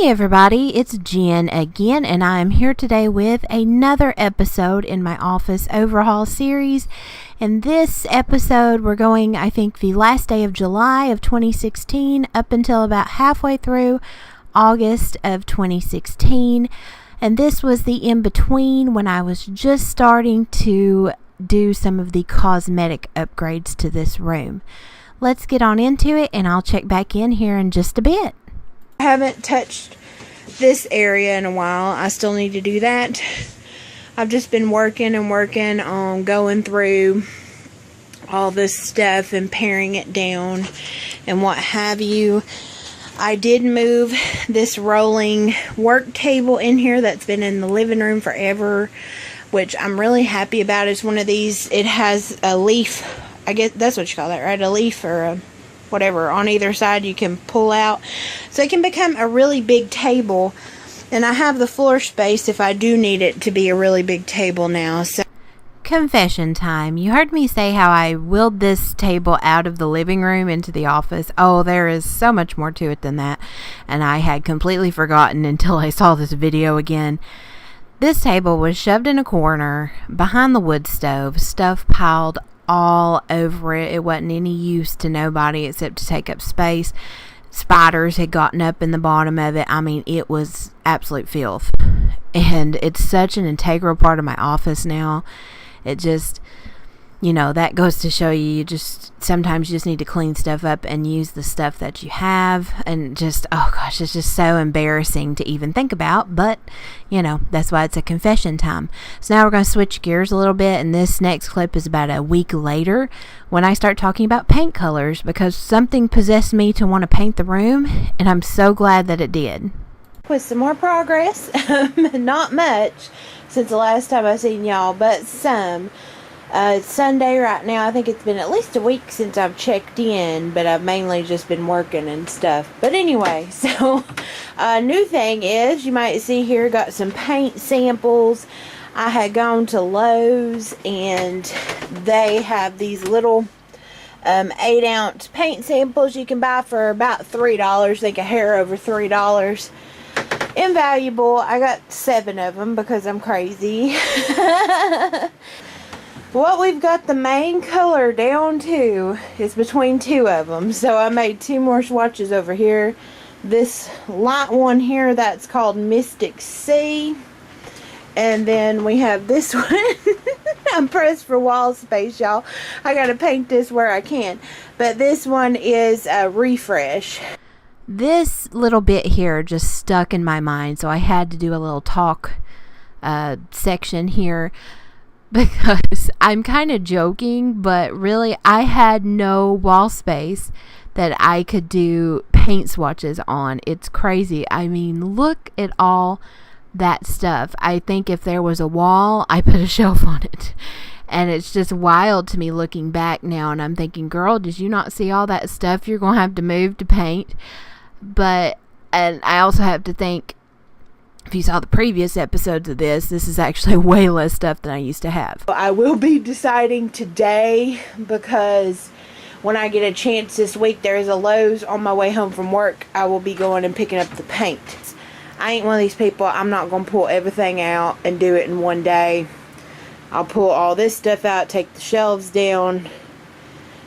Hey everybody, it's Jen again, and I am here today with another episode in my Office Overhaul series. In this episode, we're going, I think, the last day of July of 2016 up until about halfway through August of 2016. And this was the in-between when I was just starting to do some of the cosmetic upgrades to this room. Let's get on into it, and I'll check back in here in just a bit. I haven't touched this area in a while. I still need to do that. I've just been working on going through all this stuff and paring it down and what have you. I did move this rolling work table in here that's been in the living room forever, which I'm really happy about. It's one of these, it has a leaf, I guess that's what you call that, right? A leaf or a whatever on either side you can pull out, so it can become a really big table, and I have the floor space if I do need it to be a really big table now. So confession time. You heard me say how I wheeled this table out of the living room into the office. Oh, there is so much more to it than that, and I had completely forgotten until I saw this video again. This table was shoved in a corner behind the wood stove, stuff piled all over it. It wasn't any use to nobody except to take up space. Spiders had gotten up in the bottom of it. I mean, it was absolute filth, and it's such an integral part of my office now. It just, that goes to show you just sometimes you just need to clean stuff up and use the stuff that you have, and just, oh gosh, it's just so embarrassing to even think about, but that's why it's a confession time. So now we're going to switch gears a little bit, and this next clip is about a week later when I start talking about paint colors, because something possessed me to want to paint the room, and I'm so glad that it did. With some more progress, not much since the last time I seen y'all, but some. It's Sunday right now. I think it's been at least a week since I've checked in, but I've mainly just been working and stuff. But anyway, so new thing is, you might see here, got some paint samples. I had gone to Lowe's, and they have these little 8-ounce paint samples you can buy for about $3. I think a hair over $3. Invaluable. I got 7 of them because I'm crazy. What we've got the main color down to is between 2 of them. So I made 2 more swatches over here. This light one here, that's called Mystic Sea. And then we have this one. I'm pressed for wall space, y'all. I gotta paint this where I can. But this one is Refresh. This little bit here just stuck in my mind, so I had to do a little talk section here. Because I'm kind of joking, but really I had no wall space that I could do paint swatches on. It's crazy. I mean, look at all that stuff. I think if there was a wall, I put a shelf on it. And it's just wild to me looking back now, and I'm thinking, girl, did you not see all that stuff you're going to have to move to paint? And I also have to think, if you saw the previous episodes of this is actually way less stuff than I used to have. I will be deciding today, because when I get a chance this week, there is a Lowe's on my way home from work. I will be going and picking up the paint. I ain't one of these people. I'm not going to pull everything out and do it in one day. I'll pull all this stuff out, take the shelves down,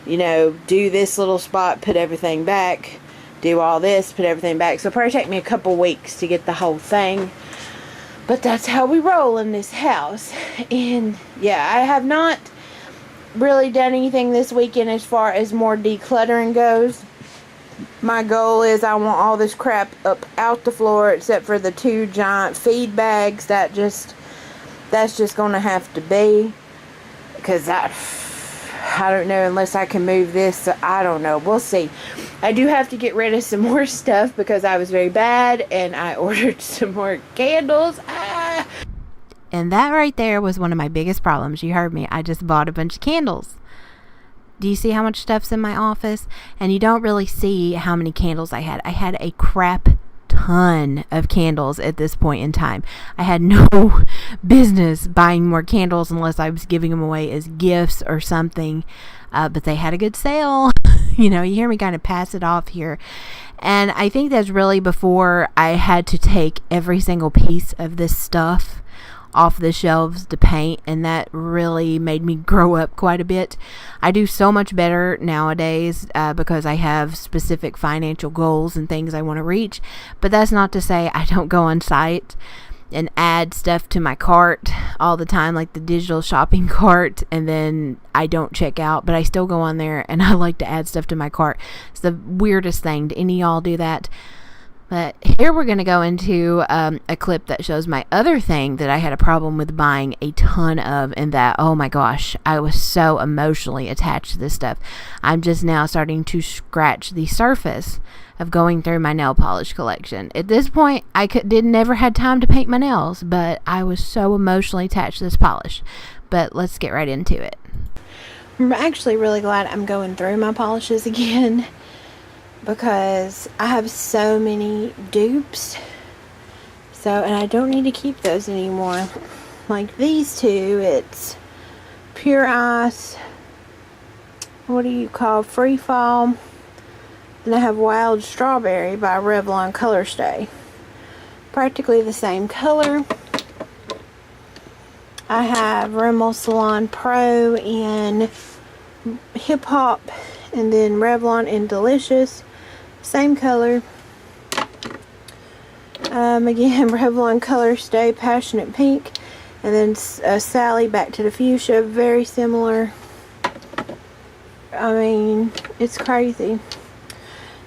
do this little spot, put everything back. Do all this, put everything back. So it'll probably take me a couple weeks to get the whole thing. But that's how we roll in this house. And yeah, I have not really done anything this weekend as far as more decluttering goes. My goal is I want all this crap up out the floor except for the 2 giant feed bags. That's just gonna have to be, because I don't know, unless I can move this. I don't know. We'll see. I do have to get rid of some more stuff because I was very bad, and I ordered some more candles. And that right there was one of my biggest problems. You heard me. I just bought a bunch of candles. Do you see how much stuff's in my office? And you don't really see how many candles I had. I had a crap ton of candles at this point in time. I had no business buying more candles unless I was giving them away as gifts or something. But they had a good sale. You hear me kind of pass it off here. And I think that's really before I had to take every single piece of this stuff off the shelves to paint, and that really made me grow up quite a bit. I do so much better nowadays because I have specific financial goals and things I want to reach, but that's not to say I don't go on site and add stuff to my cart all the time, like the digital shopping cart, and then I don't check out, but I still go on there and I like to add stuff to my cart. It's the weirdest thing. Do any of y'all do that? But here we're going to go into a clip that shows my other thing that I had a problem with buying a ton of, and that, oh my gosh, I was so emotionally attached to this stuff. I'm just now starting to scratch the surface of going through my nail polish collection. At this point, I never had time to paint my nails, but I was so emotionally attached to this polish. But let's get right into it. I'm actually really glad I'm going through my polishes again, because I have so many dupes, and I don't need to keep those anymore. Like these two, it's Pure Ice, what do you call, Free Fall. Then I have Wild Strawberry by Revlon Color Stay, practically the same color. I have Rimmel Salon Pro in Hip Hop, and then Revlon in Delicious, same color. Again, Revlon Color Stay Passionate Pink, and then Sally Back to the Fuchsia, very similar. I mean, it's crazy.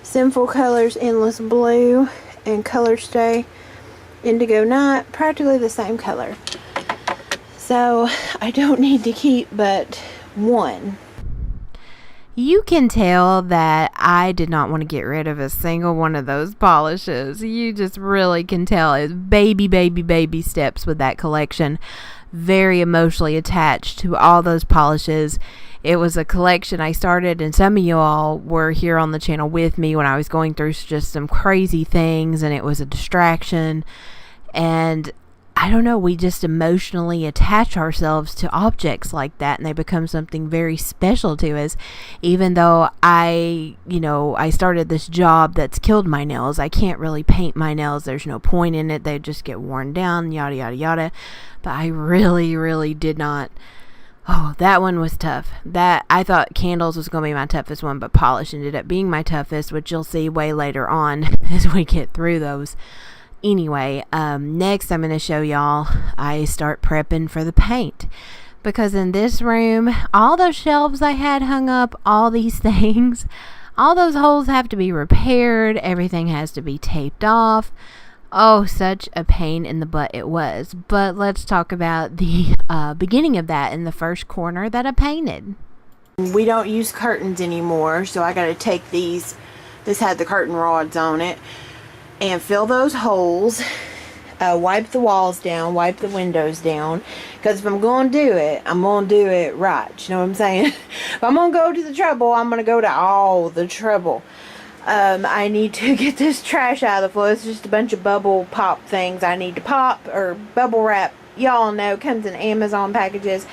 Sinful Colors Endless Blue and Color Stay Indigo Night, practically the same color. So I don't need to keep but one. You can tell that I did not want to get rid of a single one of those polishes. You just really can tell. It's baby steps with that collection. Very emotionally attached to all those polishes. It was a collection I started, and some of you all were here on the channel with me when I was going through just some crazy things, and it was a distraction. And I don't know, we just emotionally attach ourselves to objects like that, and they become something very special to us. Even though I started this job that's killed my nails. I can't really paint my nails. There's no point in it. They just get worn down, yada, yada, yada. But I really did not. Oh, that one was tough. That I thought candles was going to be my toughest one, but polish ended up being my toughest, which you'll see way later on as we get through those. Anyway, next I'm going to show y'all I start prepping for the paint, because in this room, all those shelves I had hung up, all these things, all those holes have to be repaired. Everything has to be taped off. Oh, such a pain in the butt it was. But let's talk about the beginning of that in the first corner that I painted. We don't use curtains anymore, so I got to take these. This had the curtain rods on it. And fill those holes, wipe the walls down, wipe the windows down, because if I'm going to do it, I'm going to do it right, you know what I'm saying? If I'm going to go to the trouble, I'm going to go to all the trouble. I need to get this trash out of the floor. It's just a bunch of bubble pop things I need to pop, or bubble wrap. Y'all know, it comes in Amazon packages.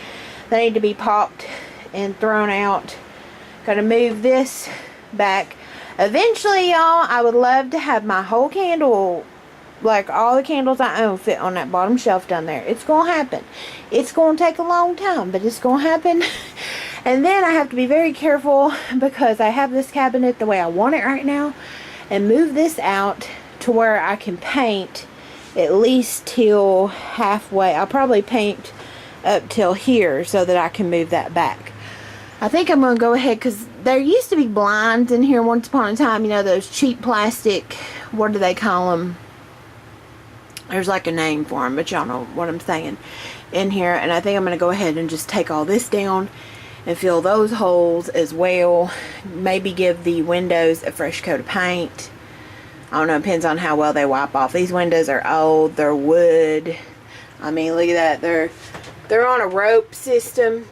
They need to be popped and thrown out. Got to move this back. Eventually, y'all, I would love to have my whole candle, like all the candles I own, fit on that bottom shelf down there. It's going to happen. It's going to take a long time, but it's going to happen. And then I have to be very careful, because I have this cabinet the way I want it right now, and move this out to where I can paint at least till halfway. I'll probably paint up till here so that I can move that back. I think I'm going to go ahead, because there used to be blinds in here once upon a time. You know, those cheap plastic, what do they call them? There's like a name for them, but y'all know what I'm saying, in here. And I think I'm going to go ahead and just take all this down and fill those holes as well. Maybe give the windows a fresh coat of paint. I don't know, it depends on how well they wipe off. These windows are old, they're wood. I mean, look at that, they're on a rope system.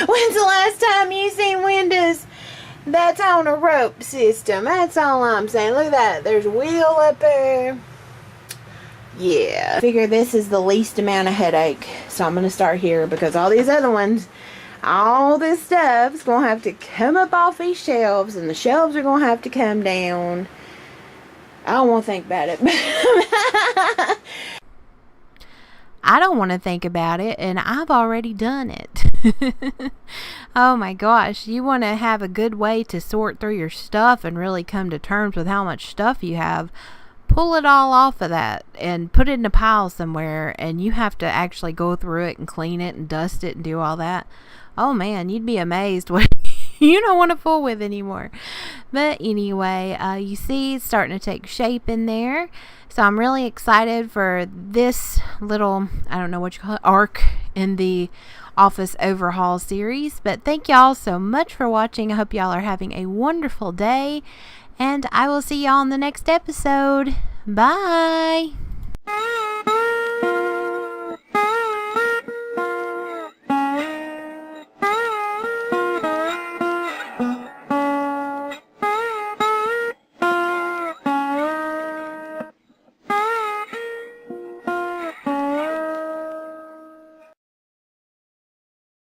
When's the last time you seen windows that's on a rope system? That's all I'm saying. Look at that. There's a wheel up there. Yeah. I figure this is the least amount of headache. So I'm going to start here, because all these other ones, All this stuff's gonna have to come up off these shelves, and the shelves are gonna have to come down. I don't want to think about it. I don't want to think about it, and I've already done it. Oh my gosh, you want to have a good way to sort through your stuff and really come to terms with how much stuff you have. Pull it all off of that and put it in a pile somewhere, and you have to actually go through it and clean it and dust it and do all that. Oh man, you'd be amazed what you don't want to fool with anymore. But anyway, you see it's starting to take shape in there. So I'm really excited for this little, I don't know what you call it, arc in the office overhaul series. But thank y'all so much for watching. I hope y'all are having a wonderful day, and I will see y'all in the next episode. Bye.